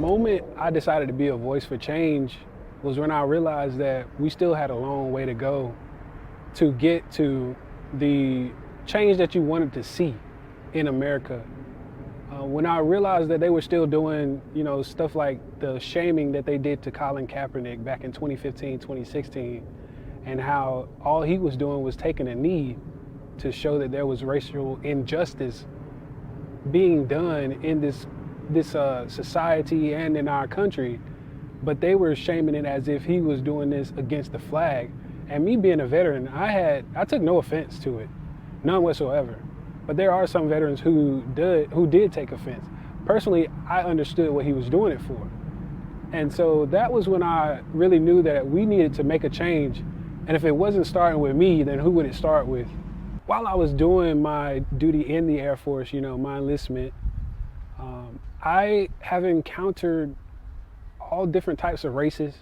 moment I decided to be a voice for change was when I realized that we still had a long way to go to get to the change that you wanted to see in America. When I realized that they were still doing, stuff like the shaming that they did to Colin Kaepernick back in 2015, 2016, and how all he was doing was taking a knee to show that there was racial injustice being done in this society and in our country, but they were shaming it as if he was doing this against the flag. And me being a veteran, I took no offense to it, none whatsoever. But there are some veterans who did take offense. Personally, I understood what he was doing it for. And so that was when I really knew that we needed to make a change. And if it wasn't starting with me, then who would it start with? While I was doing my duty in the Air Force, my enlistment, I have encountered all different types of races,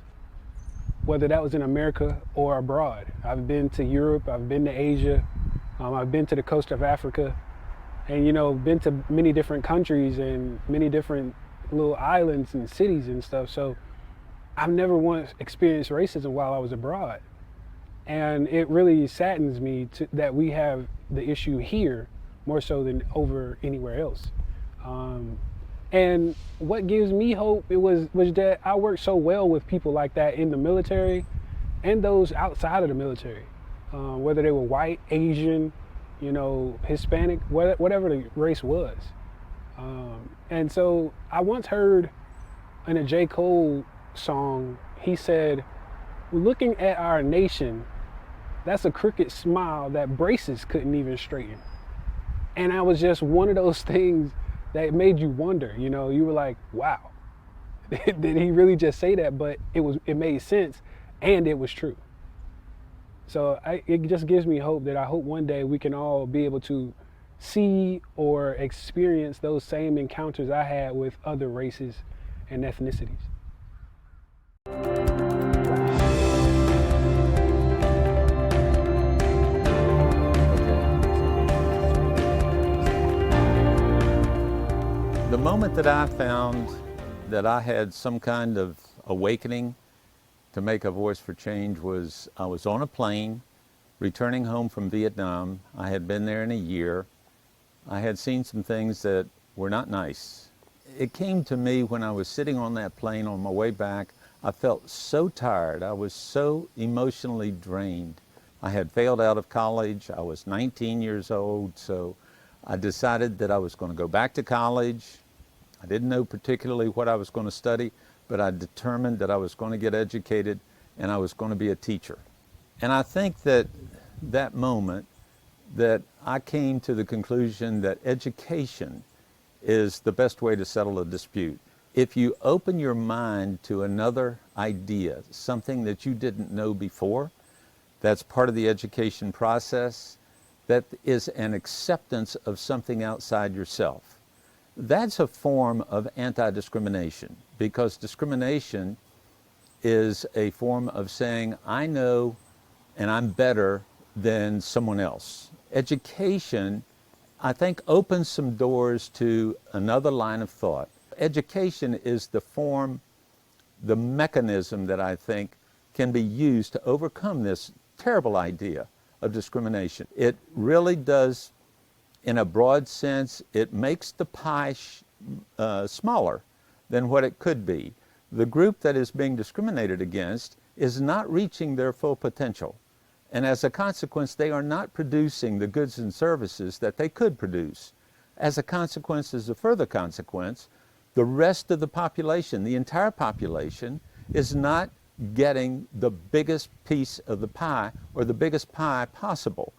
whether that was in America or abroad. I've been to Europe, I've been to Asia, I've been to the coast of Africa, and been to many different countries and many different little islands and cities and stuff. So I've never once experienced racism while I was abroad. And it really saddens me that we have the issue here more so than over anywhere else. And what gives me hope was that I worked so well with people like that in the military and those outside of the military, whether they were white, Asian, Hispanic, whatever the race was. And so I once heard in a J. Cole song, he said, "Looking at our nation, that's a crooked smile that braces couldn't even straighten." And that was just one of those things that made you wonder, you were like, wow, did he really just say that? But it made sense and it was true. So it just gives me hope that I hope one day we can all be able to see or experience those same encounters I had with other races and ethnicities. The moment that I found that I had some kind of awakening to make a voice for change was I was on a plane returning home from Vietnam. I had been there in a year. I had seen some things that were not nice. It came to me when I was sitting on that plane on my way back. I felt so tired. I was so emotionally drained. I had failed out of college. I was 19 years old, so I decided that I was going to go back to college. I didn't know particularly what I was going to study, but I determined that I was going to get educated and I was going to be a teacher. And I think that that moment that I came to the conclusion that education is the best way to settle a dispute. If you open your mind to another idea, something that you didn't know before, that's part of the education process. That is an acceptance of something outside yourself. That's a form of anti-discrimination, because discrimination is a form of saying, I know and I'm better than someone else. Education, I think, opens some doors to another line of thought. Education is the form, the mechanism that I think can be used to overcome this terrible idea of discrimination. It really does, in a broad sense, it makes the pie smaller than what it could be. The group that is being discriminated against is not reaching their full potential. And as a consequence, they are not producing the goods and services that they could produce. As a consequence, as a further consequence, the rest of the population, the entire population, is not getting the biggest piece of the pie or the biggest pie possible.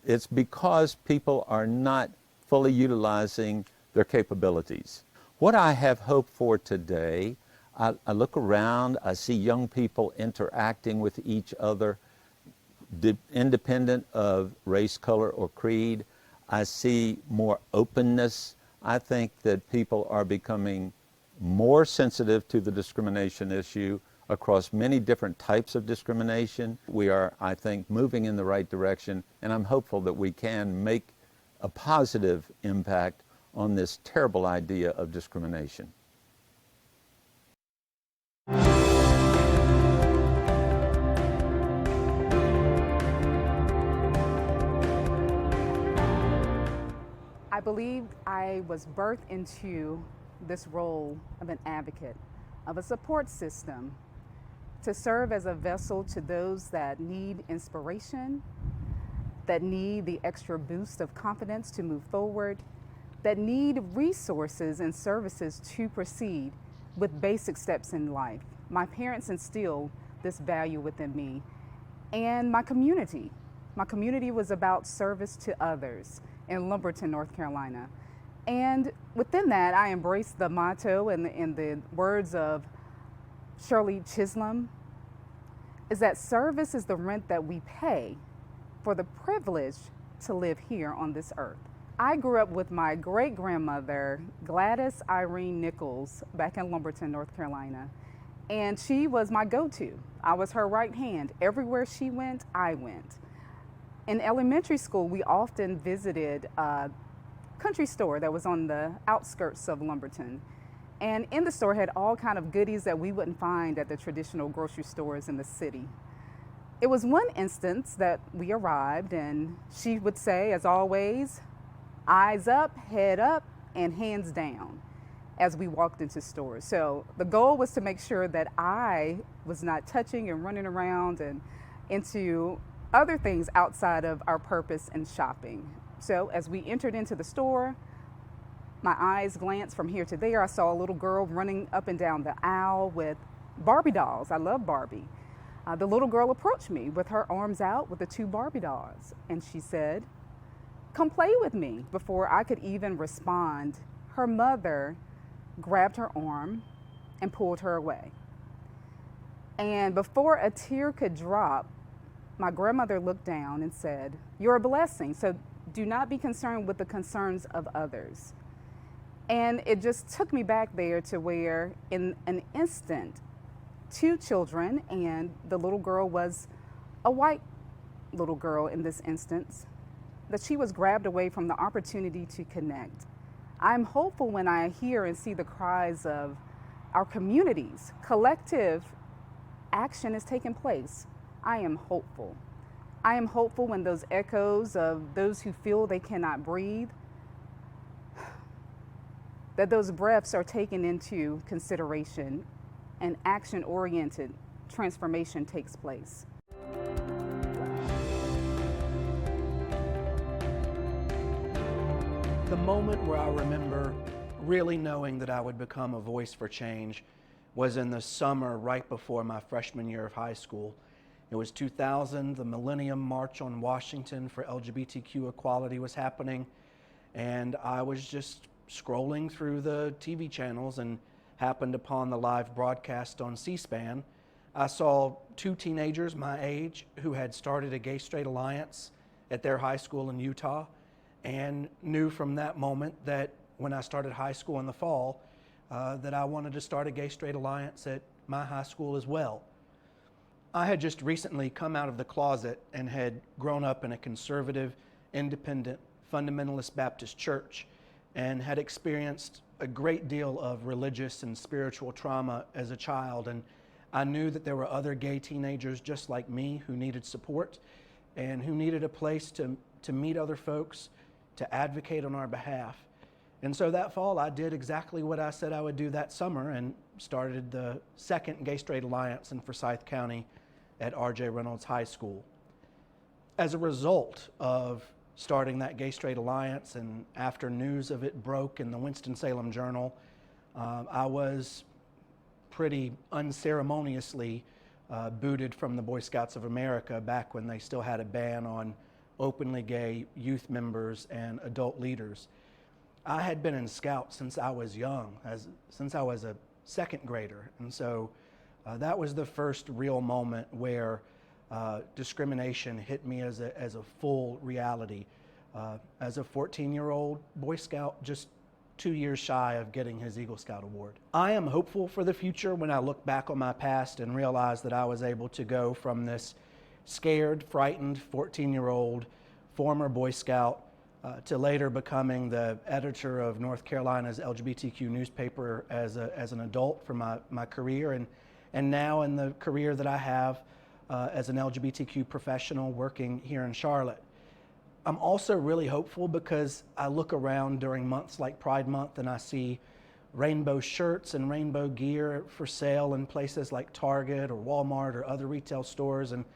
It's because people are not fully utilizing their capabilities. What I have hope for today, I look around, I see young people interacting with each other, independent of race, color, or creed. I see more openness. I think that people are becoming more sensitive to the discrimination issue across many different types of discrimination. We are, I think, moving in the right direction, and I'm hopeful that we can make a positive impact on this terrible idea of discrimination. I believed I was birthed into this role of an advocate, of a support system, to serve as a vessel to those that need inspiration, that need the extra boost of confidence to move forward, that need resources and services to proceed with basic steps in life. My parents instilled this value within me, and my community. My community was about service to others in Lumberton, North Carolina. And within that, I embraced the motto and the words of Shirley Chisholm, is that service is the rent that we pay for the privilege to live here on this earth. I grew up with my great-grandmother, Gladys Irene Nichols, back in Lumberton, North Carolina. And she was my go-to. I was her right hand. Everywhere she went, I went. In elementary school, we often visited a country store that was on the outskirts of Lumberton. And in the store had all kind of goodies that we wouldn't find at the traditional grocery stores in the city. It was one instance that we arrived and she would say, as always, eyes up, head up, and hands down as we walked into stores. So the goal was to make sure that I was not touching and running around and into other things outside of our purpose in shopping. So as we entered into the store, my eyes glanced from here to there. I saw a little girl running up and down the aisle with Barbie dolls. I love Barbie. The little girl approached me with her arms out with the two Barbie dolls, and she said, "Come play with me." Before I could even respond, her mother grabbed her arm and pulled her away. And before a tear could drop, my grandmother looked down and said, "You're a blessing, so do not be concerned with the concerns of others." And it just took me back there to where in an instant, two children, and the little girl was a white little girl in this instance, that she was grabbed away from the opportunity to connect. I'm hopeful when I hear and see the cries of our communities. Collective action is taking place. I am hopeful. I am hopeful when those echoes of those who feel they cannot breathe, that those breaths are taken into consideration and action-oriented transformation takes place. The moment where I remember really knowing that I would become a voice for change was in the summer right before my freshman year of high school. It was 2000, the Millennium March on Washington for LGBTQ equality was happening, and I was just scrolling through the TV channels and happened upon the live broadcast on C-SPAN. I saw two teenagers my age who had started a gay-straight alliance at their high school in Utah, and knew from that moment that when I started high school in the fall, that I wanted to start a gay-straight alliance at my high school as well. I had just recently come out of the closet and had grown up in a conservative, independent, fundamentalist Baptist church, and had experienced a great deal of religious and spiritual trauma as a child. And I knew that there were other gay teenagers just like me who needed support and who needed a place to meet other folks, to advocate on our behalf. And so that fall, I did exactly what I said I would do that summer and started the second Gay Straight Alliance in Forsyth County at R.J. Reynolds High School. As a result of starting that Gay Straight Alliance, and after news of it broke in the Winston-Salem Journal, I was pretty unceremoniously booted from the Boy Scouts of America back when they still had a ban on openly gay youth members and adult leaders. I had been in Scouts since I was young, since I was a second grader, and so that was the first real moment where discrimination hit me as a full reality. As a 14-year-old Boy Scout, just 2 years shy of getting his Eagle Scout Award. I am hopeful for the future when I look back on my past and realize that I was able to go from this scared, frightened 14-year-old former Boy Scout to later becoming the editor of North Carolina's LGBTQ newspaper as an adult for my career, and now in the career that I have as an LGBTQ professional working here in Charlotte. I'm also really hopeful because I look around during months like Pride Month and I see rainbow shirts and rainbow gear for sale in places like Target or Walmart or other retail stores. And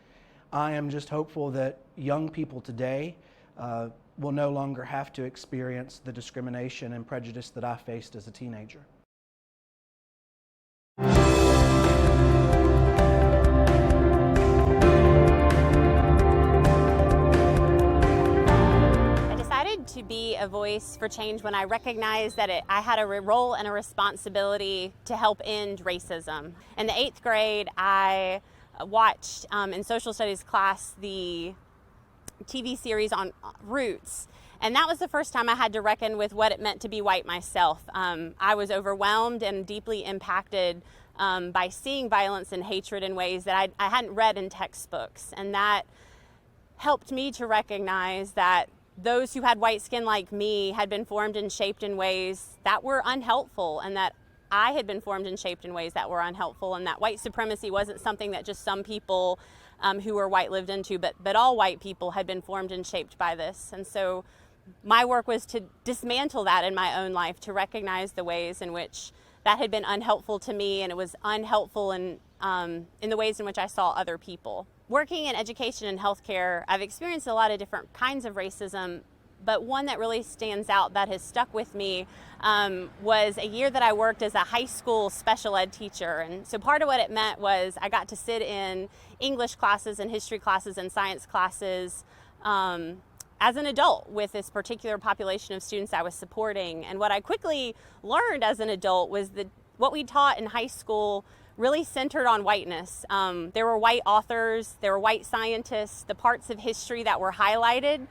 I am just hopeful that young people today will no longer have to experience the discrimination and prejudice that I faced as a teenager. To be a voice for change when I recognized that I had a role and a responsibility to help end racism. In the 8th grade, I watched in social studies class the TV series on Roots. And that was the first time I had to reckon with what it meant to be white myself. I was overwhelmed and deeply impacted by seeing violence and hatred in ways that I hadn't read in textbooks. And that helped me to recognize that those who had white skin like me had been formed and shaped in ways that were unhelpful, and that I had been formed and shaped in ways that were unhelpful, and that white supremacy wasn't something that just some people who were white lived into, but all white people had been formed and shaped by this. And so my work was to dismantle that in my own life, to recognize the ways in which that had been unhelpful to me, and it was unhelpful in the ways in which I saw other people. Working in education and healthcare, I've experienced a lot of different kinds of racism, but one that really stands out that has stuck with me was a year that I worked as a high school special ed teacher. And so part of what it meant was I got to sit in English classes and history classes and science classes as an adult with this particular population of students I was supporting. And what I quickly learned as an adult was that what we taught in high school really centered on whiteness. There were white authors, there were white scientists. The parts of history that were highlighted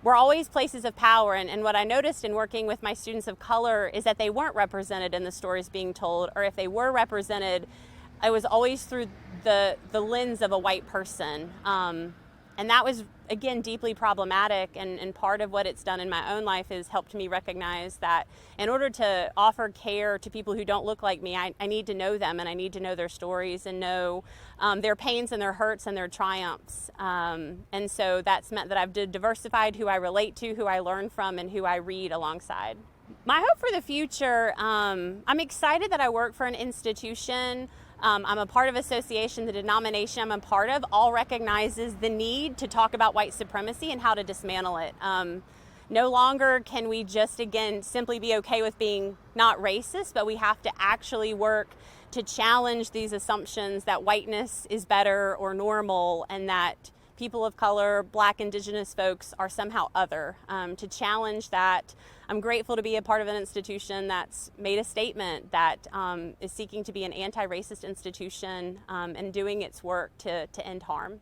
were always places of power. And what I noticed in working with my students of color is that they weren't represented in the stories being told, or if they were represented, it was always through the lens of a white person. And that was, again, deeply problematic, and part of what it's done in my own life is helped me recognize that in order to offer care to people who don't look like me, I need to know them, and I need to know their stories and know their pains and their hurts and their triumphs. And so that's meant that I've diversified who I relate to, who I learn from, and who I read alongside. My hope for the future, I'm excited that I work for an institution. I'm a part of association. The denomination I'm a part of all recognizes the need to talk about white supremacy and how to dismantle it. No longer can we just, again, simply be okay with being not racist, but we have to actually work to challenge these assumptions that whiteness is better or normal, and that people of color, Black, Indigenous folks are somehow other. To challenge that, I'm grateful to be a part of an institution that's made a statement that is seeking to be an anti-racist institution and doing its work to end harm.